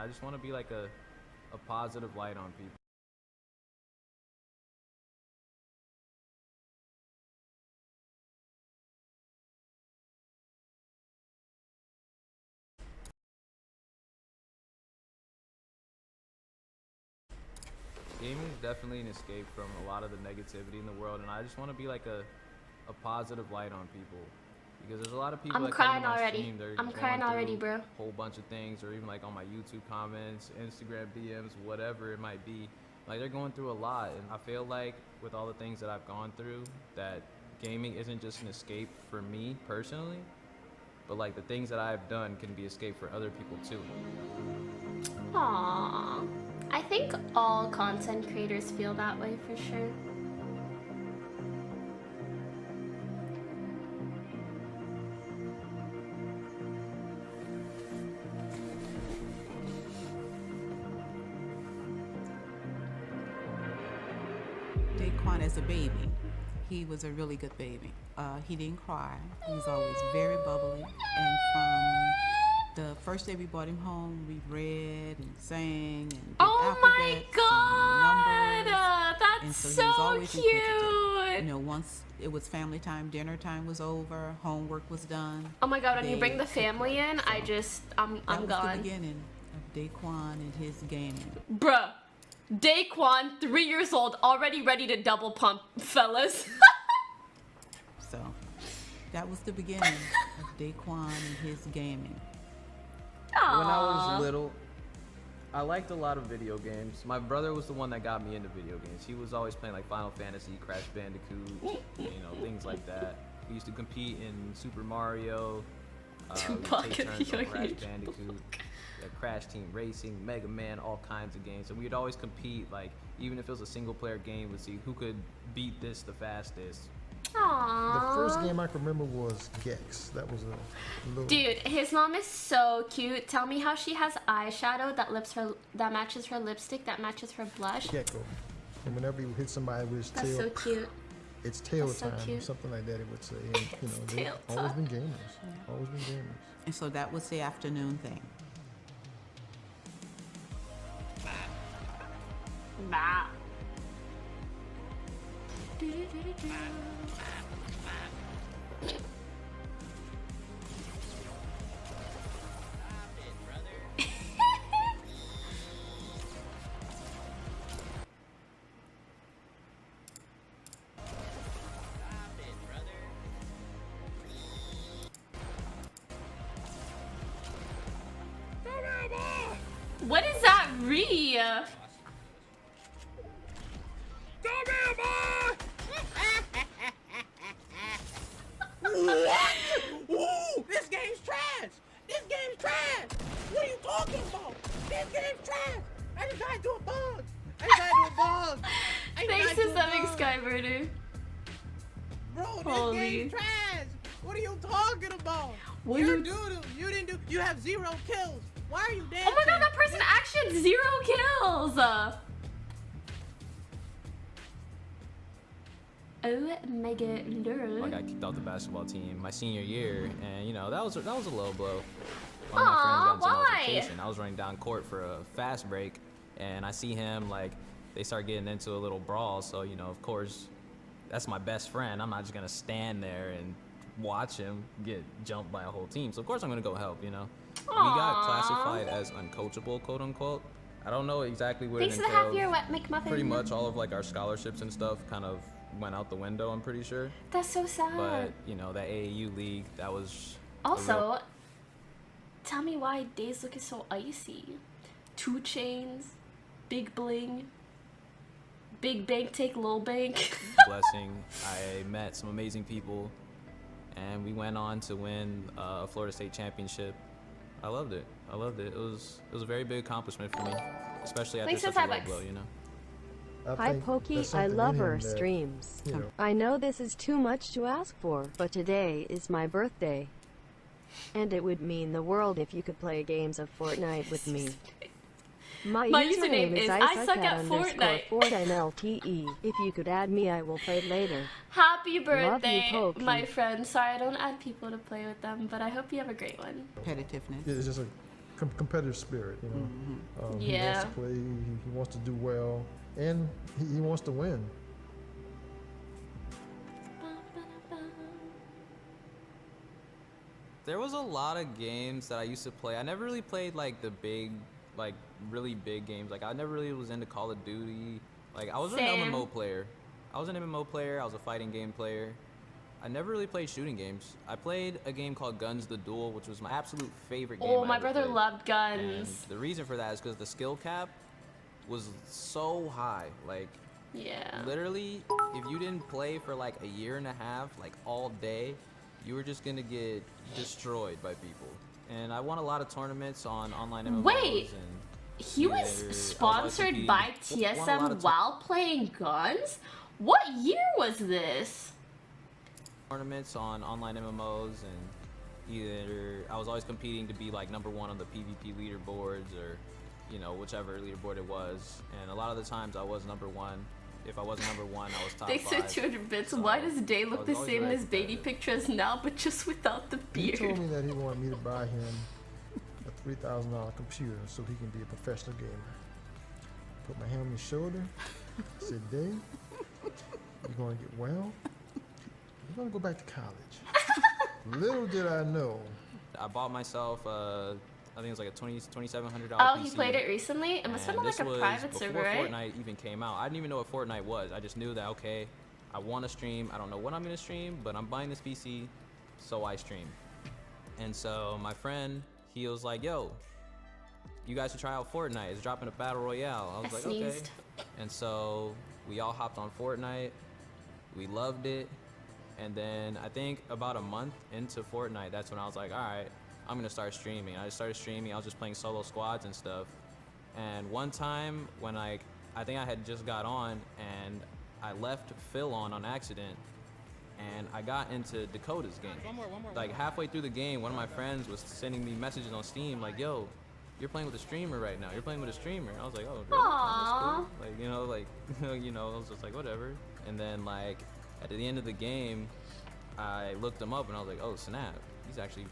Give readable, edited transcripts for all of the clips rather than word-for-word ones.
I just want to be like a positive light on people. Gaming is definitely an escape from a lot of the negativity in the world, and I just want to be like a positive light on people. Because there's a lot of people I'm that crying come to my already. stream, they're I'm crying going already, through bro. a whole bunch of things, or even like on my YouTube comments, Instagram DMs, whatever it might be. Like they're going through a lot, and I feel like with all the things that I've gone through, that gaming isn't just an escape for me personally, but like the things that I've done can be escape for other people too. Aww. I think all content creators feel that way for sure. Daequan as a baby, he was a really good baby. He didn't cry. He was always very bubbly. And from the first day we brought him home, we read and sang and did alphabets and numbers. That's and so so he was always cute. inquisitive. You know, once it was family time, dinner time was over, homework was done. Oh my god, when you bring the family in, I'm gone. That was the beginning of Daequan and his gaming. Bruh. Daequan, 3 years old, already ready to double pump, fellas. So that was the beginning of Daequan and his gaming. Aww. When I was little, I liked a lot of video games. My brother was the one that got me into video games. He was always playing like Final Fantasy, Crash Bandicoot, things like that. We used to compete in Super Mario. We'd take turns on Crash Bandicoot. Crash Team Racing, Mega Man, all kinds of games. And we'd always compete, like, even if it was a single player game, we'd see who could beat this the fastest. Aww. The first game I can remember was Gex. That was a little... Dude, his mom is so cute. Tell me how she has eyeshadow that matches her lipstick, that matches her blush. Gecko. And whenever you hit somebody with his tail... That's so cute. It's tail That's so time, cute. or something like that it would say. And, they've always been gamers. Always been gamers. And so that was the afternoon thing. Bah. What is that, Ree? Ooh, this game's trash! This game's trash! What are you talking about? This game's trash! I just tried doing bugs! Thanks to Summing Skybirder. Bro, this game's trash! What are you talking about? What You're doodle. You didn't do. You have 0 kills. Why are you dancing? Oh my god, that person actually had 0 kills! Oh my god. I got kicked off the basketball team my senior year, and that was a low blow. Aw, One of my friends got into an why? altercation. I was running down court for a fast break, and I see him, like, they start getting into a little brawl, so of course, that's my best friend. I'm not just gonna stand there and watch him get jumped by a whole team. So of course I'm gonna go help. We got classified as uncoachable, quote unquote. I don't know exactly what Thanks it for the half entails. year wet McMuffin. Pretty much all of like our scholarships and stuff kind of went out the window, I'm pretty sure. That's so sad. But that AAU league, that was Also, tell me why Days looking so icy. 2 chains, big bling, big bank take low bank. blessing. I met some amazing people, and we went on to win a Florida State championship. I loved it. It was a very big accomplishment for me, especially after such a low blow. Hi Pokey, I love her streams. I know this is too much to ask for, but today is my birthday. And it would mean the world if you could play games of Fortnite with me. My username is I suck at Fortnite. FortNLTE. If you could add me, I will play later. Happy birthday, Pokey. my friend. Sorry I don't add people to play with them, but I hope you have a great one. Competitiveness. Yeah, it's just a competitive spirit. You know, he Yeah. wants to play. He wants to do well, and he wants to win. There was a lot of games that I used to play. I never really played like the big, like really big games. Like I never really was into Call of Duty. Like I was an MMO player. I was a fighting game player. I never really played shooting games. I played a game called Guns the Duel, which was my absolute favorite game. Oh, my I ever brother played. loved guns. And the reason for that is because the skill cap was so high. Like, Yeah. literally, if you didn't play for like a year and a half, like all day, you were just gonna get destroyed by people. And I won a lot of tournaments on online MMOs. Wait, and he was sponsored by TSM while playing guns? What year was this? Tournaments on online MMOs, and either I was always competing to be like #1 on the PvP leaderboards, or you know, whichever leaderboard it was. And a lot of the times I was #1. If I wasn't #1, I was top 5. Thanks for 200 bits. So Why does Day look I was the always same in very his baby competitive. picture as now, but just without the He beard? told me that he wanted me to buy him a $3,000 computer so he can be a professional gamer. Put my hand on his shoulder. Said, Dave, you're going to get well. You're going to go back to college. Little did I know. I bought myself, I think it was like a $2,700 Oh, PC. he played it recently? It must have been And like a this was private server, before right? Fortnite even came out. I didn't even know what Fortnite was. I just knew that, okay, I want to stream. I don't know what I'm going to stream, but I'm buying this PC, so I stream. And so my friend, he was like, yo, you guys should try out Fortnite. It's dropping a battle royale. I was like, sneezed. okay. And so we all hopped on Fortnite. We loved it. And then I think about a month into Fortnite, that's when I was like, all right, I'm gonna start streaming. I just started streaming. I was just playing solo squads and stuff. And one time when I think I had just got on, and I left Phil on accident, and I got into Dakota's game. One more. Like halfway through the game, one of my friends was sending me messages on Steam like, yo, you're playing with a streamer right now. You're playing with a streamer. I was like, oh, really? Oh, that's cool. Like, you know, like, you know, I was just like, whatever. And then like at the end of the game, I looked him up and I was like, oh snap, he's actually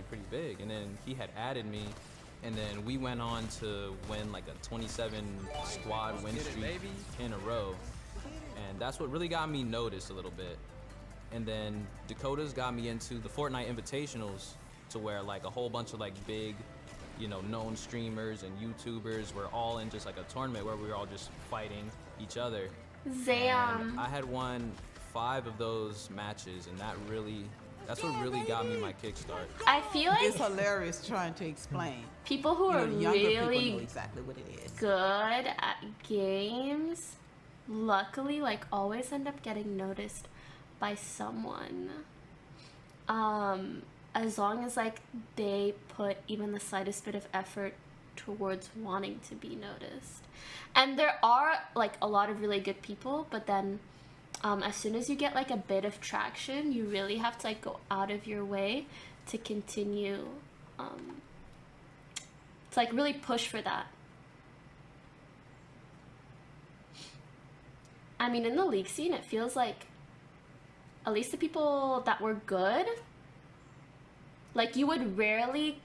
pretty big. And then he had added me, and then we went on to win like a 27 squad win streak in a row. And that's what really got me noticed a little bit. And then Dakota's got me into the Fortnite Invitationals, to where like a whole bunch of like big, you know, known streamers and YouTubers were all in just like a tournament where we were all just fighting each other. Damn. And I had won 5 of those matches, and that's what really got me my kickstart. I feel like It's hilarious trying to explain. people who You are know, younger people know really exactly what it is. good at games, luckily, like, always end up getting noticed by someone. As long as, like, they put even the slightest bit of effort towards wanting to be noticed. And there are, like, a lot of really good people, but then as soon as you get, like, a bit of traction, you really have to, like, go out of your way to continue, to, like, really push for that. I mean, in the league scene, it feels like at least the people that were good, like, you would rarely,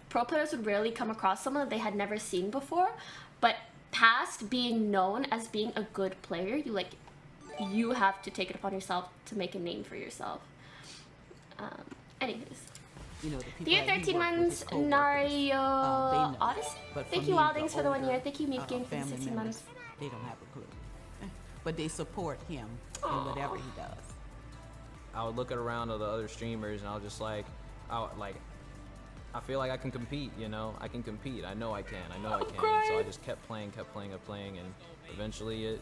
pro players would rarely come across someone that they had never seen before, but past being known as being a good player, you have to take it upon yourself to make a name for yourself. Anyways. You know, the people The year that he 13 worked with, months, his coworkers, Nario they know. Odyssey. But for Thank you, me, Wildings, for the 1 year. older, Thank you, Meat Game, for the family 16 members, months. They don't have a clue. But they support him in whatever he does. I would look around at the other streamers, and I was just like, I feel like I can compete, you know? I can compete. I know I can. So I just kept playing, and eventually it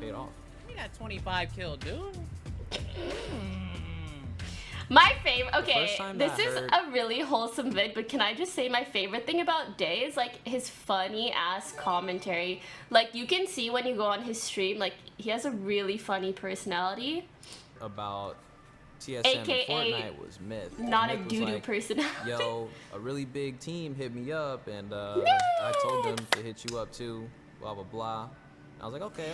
paid off. You got 25 kills, dude. My favorite, okay, first time this that I is heard- a really wholesome vid, but can I just say my favorite thing about Day is, like, his funny ass commentary. Like, you can see when you go on his stream, like, he has a really funny personality. About TSM AKA and Fortnite was myth. Not a Myth was doo-doo like, personality. yo, a really big team hit me up, and I told them to hit you up too, blah blah blah. I was like, okay.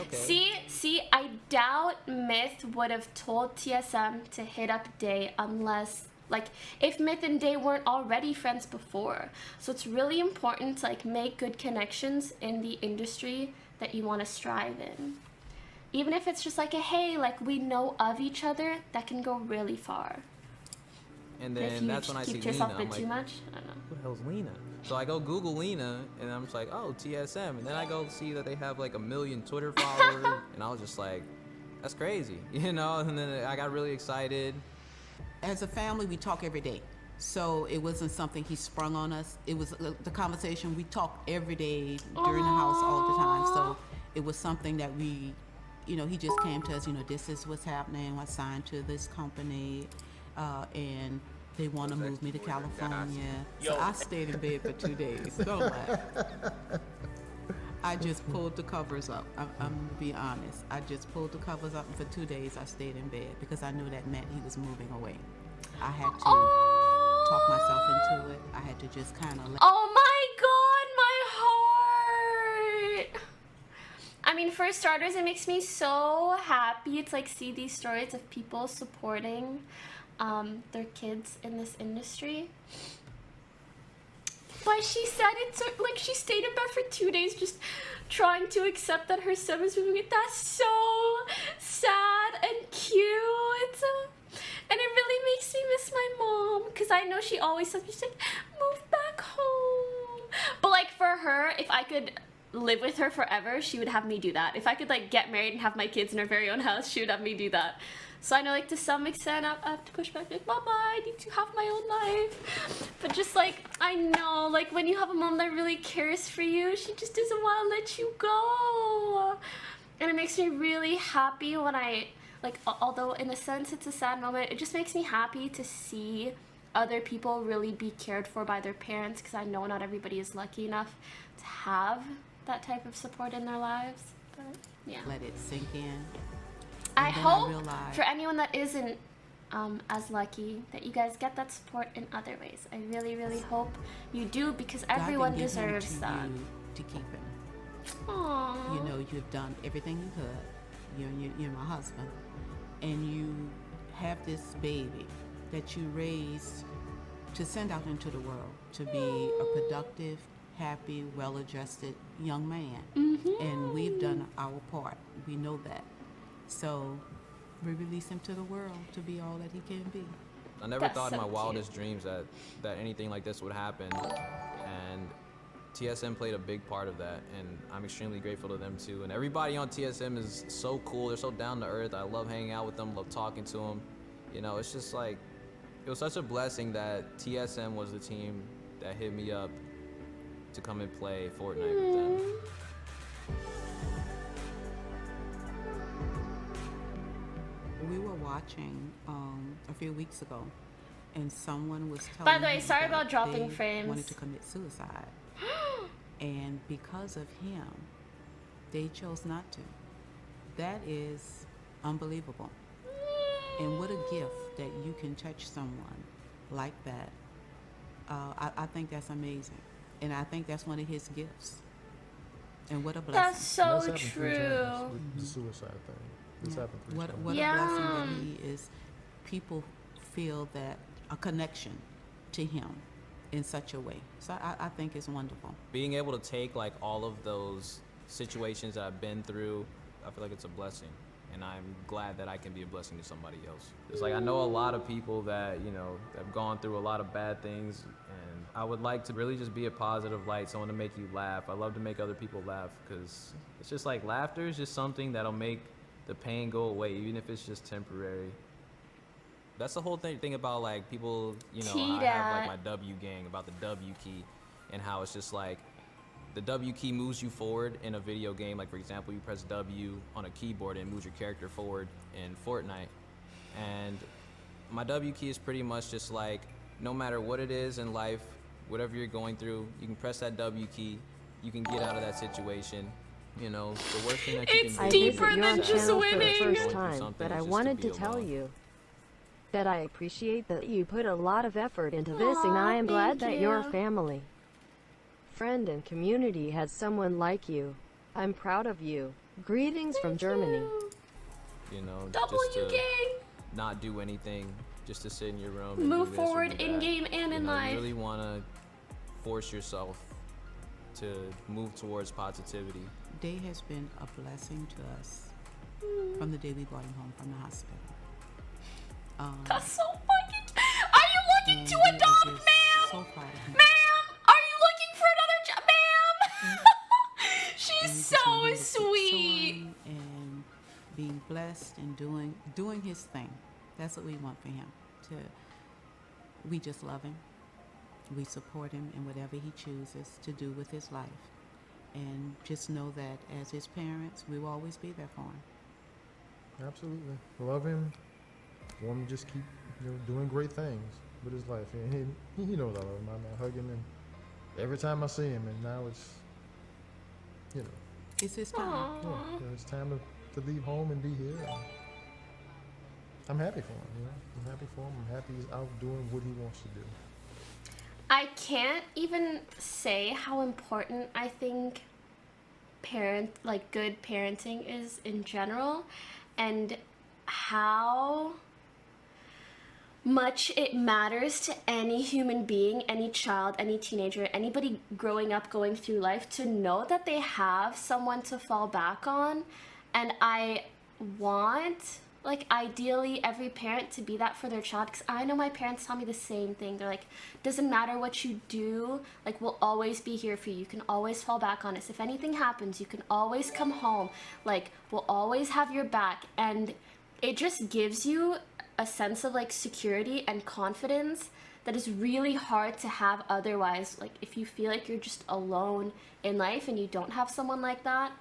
See, I doubt Myth would have told TSM to hit up Day unless Like, if Myth and Day weren't already friends before. So it's really important to like make good connections in the industry that you want to strive in. Even if it's just like a, hey, like we know of each other, that can go really far. And then that's when I see Lena. I'm like, too much? I don't know. who the hell's Lena? So I go Google Lena, and I'm just like, oh, TSM. And then I go see that they have like 1 million Twitter followers, and I was just like, that's crazy, you know? And then I got really excited. As a family, we talk every day. So it wasn't something he sprung on us. It was the conversation. We talked every day during the house all the time. So it was something that we, you know, he just came to us, you know, this is what's happening. I signed to this company, and they want to move me to California. So I stayed in bed for 2 days. Don't laugh. I just pulled the covers up. I'm gonna be honest. I just pulled the covers up, and for 2 days I stayed in bed because I knew that meant he was moving away. I had to talk myself into it. I had to just kind of let. Oh my God, my heart! I mean, for starters, it makes me so happy to like see these stories of people supporting their kids in this industry. But she said it took, like, she stayed in bed for 2 days just trying to accept that her son was moving. That's so sad and cute. And it really makes me miss my mom, because I know she always says, she's like, move back home. But, like, for her, if I could live with her forever, she would have me do that. If I could, like, get married and have my kids in her very own house, she would have me do that. So I know, like, to some extent, I have to push back, like, Mama, I need to have my own life. But just, like, I know, like, when you have a mom that really cares for you, she just doesn't want to let you go. And it makes me really happy when I, like, although in a sense it's a sad moment, it just makes me happy to see other people really be cared for by their parents, because I know not everybody is lucky enough to have that type of support in their lives. But, yeah. Let it sink in. I hope for anyone that isn't as lucky that you guys get that support in other ways. I really, really hope you do, because everyone deserves that. To keep him. Aww. You know, you've done everything you could. You're my husband, and you have this baby that you raised to send out into the world to be a productive, happy, well-adjusted young man. And we've done our part. We know that. So we release him to the world to be all that he can be. I never thought in my wildest dreams that anything like this would happen, and TSM played a big part of that, and I'm extremely grateful to them too. And everybody on TSM is so cool. They're so down to earth. I love hanging out with them, love talking to them. You know, it's just like, it was such a blessing that TSM was the team that hit me up to come and play Fortnite with them. We were watching a few weeks ago, and someone was telling By the way, me sorry that about dropping they frames. wanted to commit suicide. And because of him, they chose not to. That is unbelievable. And what a gift that you can touch someone like that. I think that's amazing. And I think that's one of his gifts. And what a blessing. That's so That's happened 3 true. times with the suicide thing. This happened 3 times. What a blessing that he is. People feel that a connection to him in such a way. So I think it's wonderful. Being able to take like all of those situations that I've been through, I feel like it's a blessing. And I'm glad that I can be a blessing to somebody else. It's like, I know a lot of people that, you know, have gone through a lot of bad things, and I would like to really just be a positive light, someone to make you laugh. I love to make other people laugh, because it's just like, laughter is just something that'll make the pain go away, even if it's just temporary. That's the whole thing about like people, you know, I have like my W gang, about the W key, and how it's just like, the W key moves you forward in a video game. Like, for example, you press W on a keyboard and it moves your character forward in Fortnite. And my W key is pretty much just like, no matter what it is in life, whatever you're going through, you can press that W key, you can get out of that situation. You know, the worst thing that you can do. I deeper visit than your just channel for winning. the first time, but I wanted to tell you that I appreciate that you put a lot of effort into this, and I am glad that your family, friend, and community has someone like you. I'm proud of you. Greetings from Germany. You know, W just to gang. not do anything just to sit in your room and Move do this or forward do in that. game and in life. You really want to force yourself to move towards positivity. Day has been a blessing to us from the day we brought him home from the hospital. That's so fucking. Are you looking to adopt, ma'am? So proud of him. Ma'am, are you looking for another job, ma'am? And She's we just so want him to keep sweet. soaring and being blessed and doing his thing. That's what we want for him. We just love him. We support him in whatever he chooses to do with his life. And just know that as his parents, we will always be there for him. Absolutely. Love him. Want him to just keep doing great things with his life. And he knows I love him. I hug him and every time I see him, and now it's, It's his time. it's time to leave home and be here. And I'm happy for him, I'm happy for him. I'm happy he's out doing what he wants to do. I can't even say how important I think good parenting is in general, and how much it matters to any human being, any child, any teenager, anybody growing up, going through life, to know that they have someone to fall back on. And I want, ideally every parent to be that for their child, because I know my parents tell me the same thing. They're like, doesn't matter what you do, we'll always be here for you. You can always fall back on us. If anything happens, you can always come home. We'll always have your back. And it just gives you a sense of security and confidence that is really hard to have otherwise. If you feel like you're just alone in life and you don't have someone like that.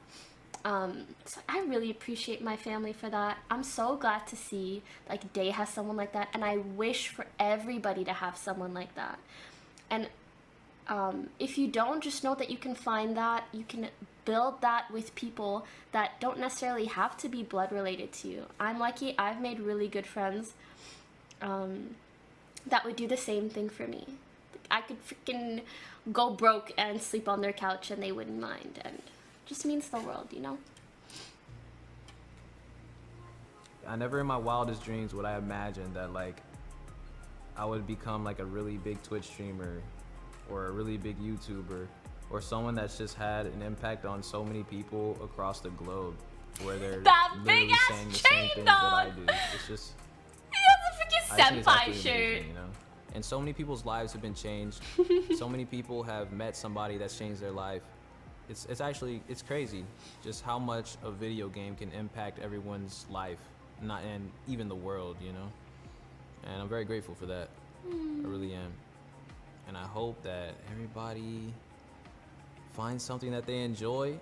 So I really appreciate my family for that. I'm so glad to see Day has someone like that, and I wish for everybody to have someone like that. And if you don't, just know that you can find that. You can build that with people that don't necessarily have to be blood related to you. I'm lucky. I've made really good friends that would do the same thing for me. I could freaking go broke and sleep on their couch and they wouldn't mind, and just means the world, I never in my wildest dreams would I imagine that I would become a really big Twitch streamer or a really big YouTuber or someone that's just had an impact on so many people across the globe, where they're that literally big ass saying the chain, same things that I dog. do. It's just He has a freaking I think it's senpai absolutely shirt. amazing, And so many people's lives have been changed. So many people have met somebody that's changed their life. It's crazy just how much a video game can impact everyone's life, and even the world, And I'm very grateful for that. I really am. And I hope that everybody finds something that they enjoy